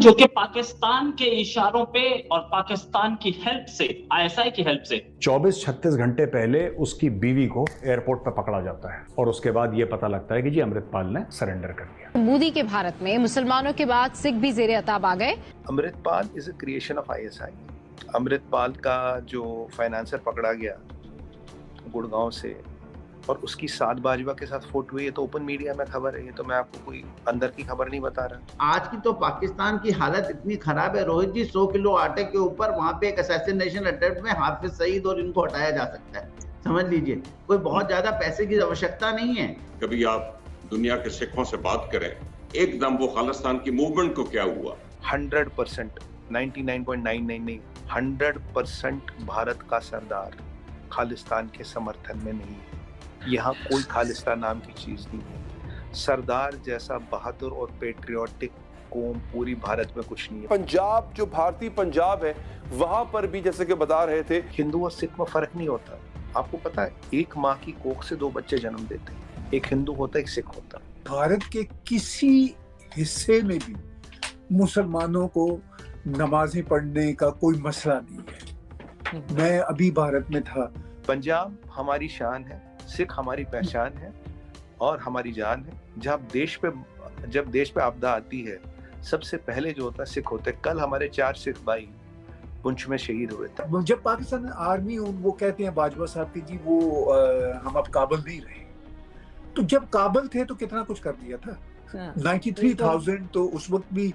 जो कि पाकिस्तान के इशारों पे और पाकिस्तान की हेल्प से, आईएसआई की हेल्प से 24-36 घंटे पहले उसकी बीवी को एयरपोर्ट पर पकड़ा जाता है और उसके बाद ये पता लगता है कि जी अमृतपाल ने सरेंडर कर दिया। मोदी के भारत में मुसलमानों के बाद सिख भी जेरे अताब आ गए। Amritpal is a creation of ISI. Amritpal का जो फाइनेंसर पकड़ा गया गुड़गांव से और उसकी साद बाजवा के साथ फोटो हुई, ये तो ओपन मीडिया में खबर है, ये तो मैं आपको कोई अंदर की खबर नहीं बता रहा। आज की तो पाकिस्तान की हालत इतनी खराब है रोहित जी, 100 किलो आटे के ऊपर वहां पे एक असैसिनेशन अटेम्प्ट में हाफिज सईद और इनको हटाया जा सकता है। समझ लीजिए, कोई बहुत ज्यादा पैसे की आवश्यकता नहीं है। कभी आप दुनिया के सिखों से बात करें, एकदम वो खालिस्तान की मूवमेंट को क्या हुआ, 100%, 99.99 नहीं, 100% भारत का सरदार खालिस्तान के समर्थन में नहीं है। यहाँ कोई खालिस्तान नाम की चीज नहीं है। सरदार जैसा बहादुर और पेट्रियोटिक कौम पूरी भारत में कुछ नहीं है। पंजाब, जो भारतीय पंजाब है, वहां पर भी जैसे कि बता रहे थे, हिंदू और सिख में फर्क नहीं होता। आपको पता है, एक माँ की कोख से 2 बच्चे जन्म देते हैं, एक हिंदू होता है, एक सिख होता है। भारत के किसी हिस्से में भी मुसलमानों को नमाजें पढ़ने का कोई मसला नहीं है। मैं अभी भारत में था। पंजाब हमारी शान है, सिख हमारी पहचान है और हमारी जान है। जब देश पे आपदा आती है, सबसे पहले जो होता है सिख होते हैं। कल हमारे 4 सिख भाई पुंछ में शहीद हुए थे। जब पाकिस्तान आर्मी, वो कहते हैं बाजवा साहब की जी वो हम अब काबुल नहीं रहे, तो जब काबुल थे तो कितना कुछ कर दिया था। 93,000 तो उस वक्त भी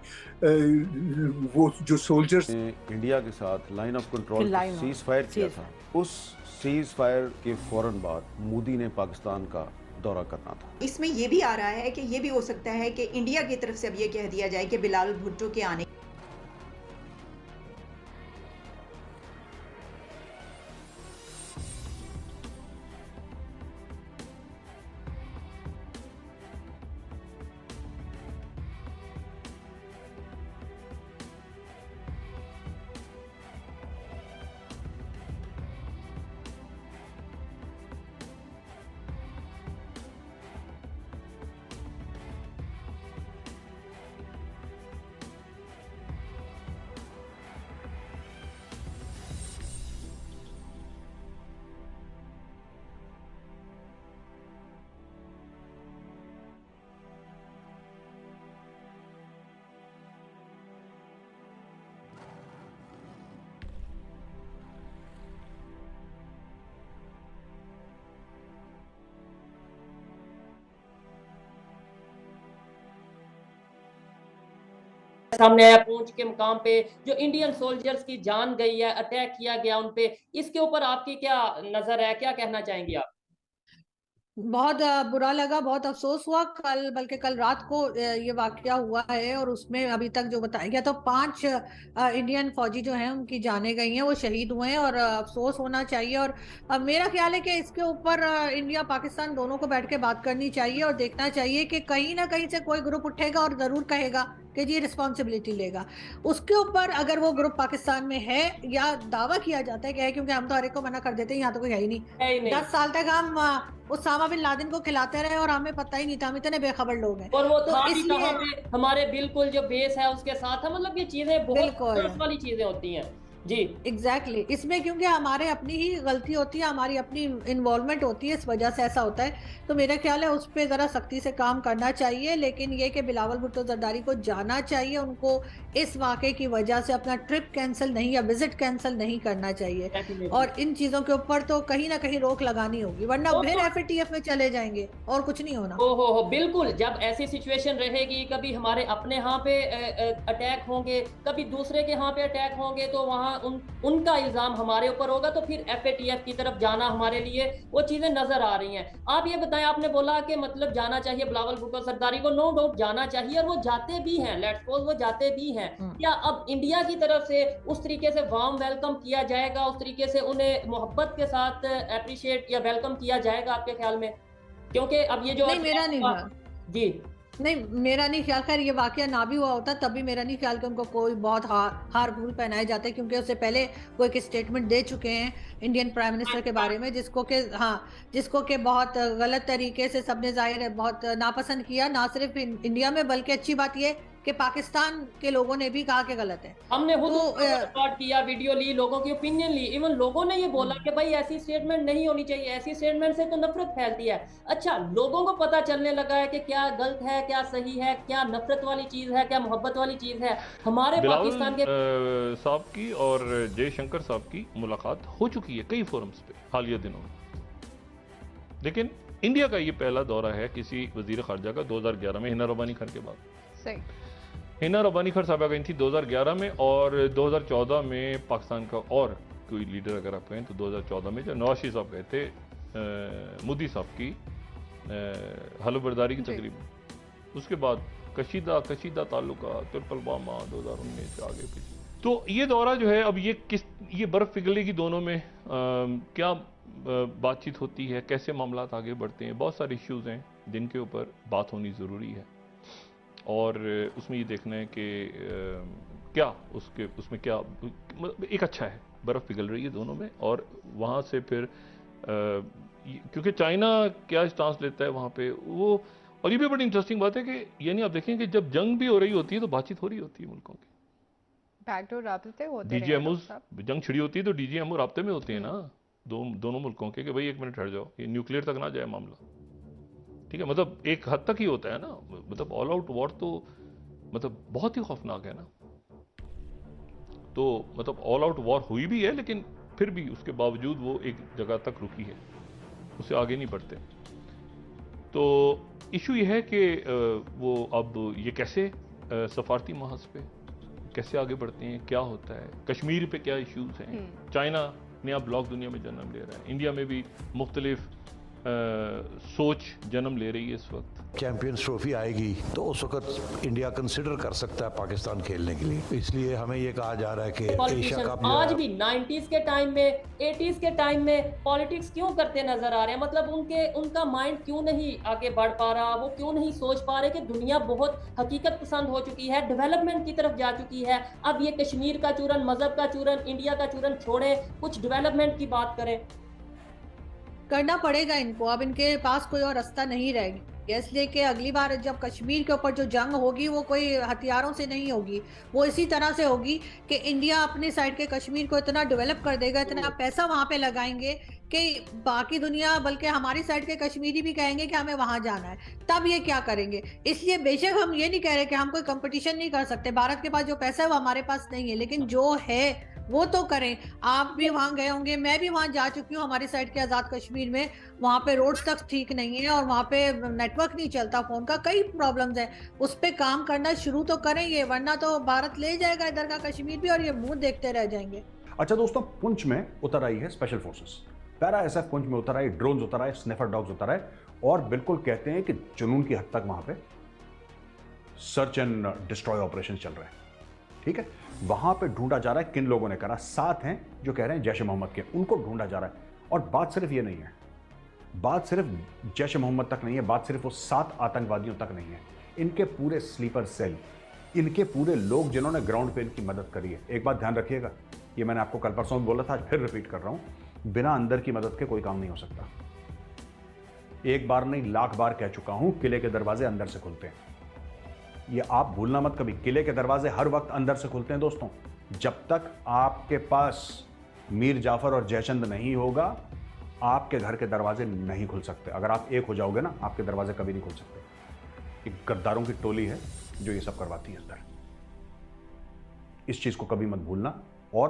वो जो सोल्जर्स इंडिया के साथ line of control cease fire किया था। उस सीज फायर के फौरन बाद मोदी ने पाकिस्तान का दौरा करना था। इसमें ये भी आ रहा है कि ये भी हो सकता है कि इंडिया की तरफ से अब ये कह दिया जाए कि बिलावल भुट्टो के आने सामने आया पूंछ के मुकाम पे जो इंडियन सोल्जर्स की जान गई है, अटैक किया गया उन पे, इसके ऊपर आपकी क्या नजर है, क्या कहना चाहेंगी आप? बहुत बुरा लगा, बहुत अफसोस हुआ। बल्कि कल रात को ये वाकया हुआ है और उसमें अभी तक जो बताया गया तो 5 इंडियन फौजी जो हैं उनकी जानें गई हैं, वो शहीद हुए हैं और अफसोस होना चाहिए। और मेरा ख्याल है कि इसके ऊपर इंडिया पाकिस्तान दोनों को बैठ के बात करनी चाहिए और देखना चाहिए कि कहीं ना कहीं से कोई ग्रुप उठेगा और जरूर कहेगा कि जी रिस्पॉन्सिबिलिटी लेगा। उसके ऊपर अगर वो ग्रुप पाकिस्तान में है या दावा किया जाता है कि है, क्योंकि हम तो हर एक को मना कर देते हैं, यहाँ तो कोई है ही नहीं। 10 साल तक हम उसामा बिन लादेन को खिलाते रहे और हमें पता ही नहीं था, हम इतने बेखबर लोग हैं। और वो तो इसलिए हमारे बिल्कुल जो बेस है उसके साथ है, मतलब ये चीजें बहुत वाली चीजें होती हैं जी। एग्जैक्टली इसमें क्योंकि हमारे अपनी ही गलती होती है, हमारी अपनी इन्वॉल्वमेंट होती है, इस वजह से ऐसा होता है। तो मेरा ख्याल है उस पर ज़रा सख्ती से काम करना चाहिए। लेकिन ये कि बिलावल भुट्टो जरदारी को जाना चाहिए, उनको इस वाक़े की वजह से अपना ट्रिप कैंसिल नहीं या विजिट कैंसिल नहीं करना चाहिए और इन चीज़ों के ऊपर तो कहीं ना कहीं रोक लगानी होगी, वरना फिर FATF में चले जाएंगे और कुछ नहीं होना। हो बिल्कुल, जब ऐसी सिचुएशन रहेगी, कभी हमारे अपने यहाँ पे अटैक होंगे, कभी दूसरे के यहाँ पे अटैक होंगे, तो वहाँ उनका इल्जाम हमारे ऊपर होगा, तो फिर FATF की तरफ जाना हमारे लिए वो चीजें नजर आ रही हैं। आप ये बताएं, आपने बोला कि मतलब जाना चाहिए बिलावल भुट्टो जरदारी को, नो डाउट जाना चाहिए और वो जाते भी हैं, लेट्स सपोज वो जाते भी हैं। क्या अब इंडिया की तरफ से उस तरीके से वार्म वेलकम किया जाएगा, उस तरीके से उन्हें मोहब्बत के साथ अप्रिशिएट या वेलकम किया जाएगा आपके ख्याल में? क्योंकि अब ये जो नहीं, मेरा नहीं जी नहीं, मेरा नहीं ख्याल। खैर ये वाकया ना भी हुआ होता तब भी मेरा नहीं ख्याल कि उनको कोई बहुत हार्मफुल पहनाए जाते, क्योंकि उससे पहले वो एक स्टेटमेंट दे चुके हैं इंडियन प्राइम मिनिस्टर के बारे में, जिसको के बहुत गलत तरीके से सबने जाहिर है बहुत नापसंद किया, ना सिर्फ इंडिया में बल्कि अच्छी बात ये कि पाकिस्तान के लोगों ने भी कहा कि गलत है। हमने खुद रिकॉर्ड किया, वीडियो ली, लोगों की ओपिनियन ली, इवन लोगों ने ये बोला कि भाई ऐसी स्टेटमेंट नहीं होनी चाहिए, ऐसी स्टेटमेंट से तो नफरत फैलती है। अच्छा, लोगों को पता चलने लगा है कि क्या गलत है, क्या सही है, क्या नफरत वाली चीज है, क्या मोहब्बत वाली चीज है। हमारे पाकिस्तान के साहब की और जयशंकर साहब की मुलाकात हो चुकी है कई फोरम्स पे हालिया दिनों में, लेकिन इंडिया का ये पहला दौरा है किसी वजीर खारजा का 2011 में, हिना रब्बानी खान के बाद। सही। हिना रब्बानी खान साहब गई थी 2011 में, और 2014 में पाकिस्तान का और कोई लीडर अगर आप कहें तो 2014 में जो नवाज शरीफ साहब गए थे मोदी साहब की हलफ-बरदारी की तकरीब में, उसके बाद कशीदा ताल्लुका पुलवामा 2019 आगे पीछे। तो ये दौरा जो है अब ये बर्फ पिघलेगी दोनों में, क्या बातचीत होती है, कैसे मामलात आगे बढ़ते हैं, बहुत सारे इश्यूज हैं जिनके ऊपर बात होनी ज़रूरी है, और उसमें ये देखना है कि क्या उसमें क्या एक अच्छा है, बर्फ़ पिघल रही है दोनों में, और वहाँ से फिर क्योंकि चाइना क्या स्टांस लेता है वहाँ पे वो, और ये भी बड़ी इंटरेस्टिंग बात है कि यानी आप देखें कि जब जंग भी हो रही होती है तो बातचीत हो रही होती है मुल्कों की, बैकडोर राब्ते होते हैं, डीजीएमओस, जंग छिड़ी होती है तो डीजीएमओ राब्ते में होते हैं ना दोनों मुल्कों के, कि भाई एक मिनट हट जाओ, ये न्यूक्लियर तक ना जाए मामला, ठीक है, मतलब एक हद तक ही होता है ना, मतलब ऑल आउट वॉर तो मतलब बहुत ही खौफनाक है ना, तो मतलब ऑल आउट वॉर हुई भी है लेकिन फिर भी उसके बावजूद वो एक जगह तक रुकी है, उससे आगे नहीं बढ़ते। तो इशू ये है कि वो अब ये कैसे सफारती महाज पे कैसे आगे बढ़ते हैं, क्या होता है, कश्मीर पे क्या इश्यूज हैं, चाइना नया ब्लॉक दुनिया में जन्म ले रहा है, इंडिया में भी मुख्तलिफ सोच जन्म ले रही है इस वक्त। चैंपियंस ट्रॉफी आएगी तो उस वक्त इंडिया कंसिडर कर सकता है पाकिस्तान खेलने के लिए, इसलिए हमें ये कहा जा रहा है कि एशिया कप आज भी 90s के टाइम में 80s के टाइम में पॉलिटिक्स क्यों करते नजर आ रहे हैं, मतलब उनका माइंड क्यों नहीं आगे बढ़ पा रहा, वो क्यों नहीं सोच पा रहे कि दुनिया बहुत हकीकत पसंद हो चुकी है, डेवलपमेंट की तरफ जा चुकी है, अब ये कश्मीर का चूरन, मजहब का चूरन, इंडिया का चूरन छोड़े, कुछ डेवलपमेंट की बात करें। करना पड़ेगा इनको, अब इनके पास कोई और रास्ता नहीं रहेगा, इसलिए कि अगली बार जब कश्मीर के ऊपर जो जंग होगी वो कोई हथियारों से नहीं होगी, वो इसी तरह से होगी कि इंडिया अपनी साइड के कश्मीर को इतना डेवलप कर देगा, इतना पैसा वहां पे लगाएंगे कि बाकी दुनिया बल्कि हमारी साइड के कश्मीरी भी कहेंगे कि हमें वहां जाना है, तब ये क्या करेंगे। इसलिए बेशक हम ये नहीं कह रहे कि हम कोई कंपटीशन नहीं कर सकते, भारत के पास जो पैसा है वो हमारे पास नहीं है, लेकिन जो है वो तो करें। आप भी वहां गए होंगे, मैं भी वहां जा चुकी हूँ, हमारी साइड के आजाद कश्मीर में, वहां पे रोड्स तक ठीक नहीं है और वहां पे नेटवर्क नहीं चलता फोन का, कई प्रॉब्लम्स है, उस पे काम करना शुरू तो करें ये, वरना तो भारत ले जाएगा इधर का कश्मीर भी और ये मुंह देखते रह जाएंगे। अच्छा दोस्तों, पुंछ में उतर आई है special forces, para SF Poonch में उतर आई, ड्रोन्स उतर आए, स्निफर डॉग्स उतर आए, और बिल्कुल कहते हैं कि जुनून की हद तक वहां पे सर्च एंड डिस्ट्रॉय ऑपरेशन चल रहे हैं, ठीक है। वहां पे ढूंढा जा रहा है, किन लोगों ने करा, 7 हैं जो कह रहे हैं जैश ए मोहम्मद के, उनको ढूंढा जा रहा है। और बात सिर्फ ये नहीं है, बात सिर्फ जैश ए मोहम्मद तक नहीं है, बात सिर्फ वो 7 आतंकवादियों तक नहीं है, इनके पूरे स्लीपर सेल, इनके पूरे लोग जिन्होंने ग्राउंड पे इनकी मदद करी है। एक बात ध्यान रखिएगा, ये मैंने आपको कल परसों बोला था, आज फिर रिपीट कर रहा हूं, बिना अंदर की मदद के कोई काम नहीं हो सकता। एक बार नहीं, लाख बार कह चुका हूं, किले के दरवाजे अंदर से खुलते हैं, ये आप भूलना मत कभी, किले के दरवाजे हर वक्त अंदर से खुलते हैं दोस्तों। जब तक आपके पास मीर जाफर और जयचंद नहीं होगा, आपके घर के दरवाजे नहीं खुल सकते। अगर आप एक हो जाओगे ना, आपके दरवाजे कभी नहीं खुल सकते। एक गद्दारों की टोली है जो ये सब करवाती है अंदर, इस चीज को कभी मत भूलना। और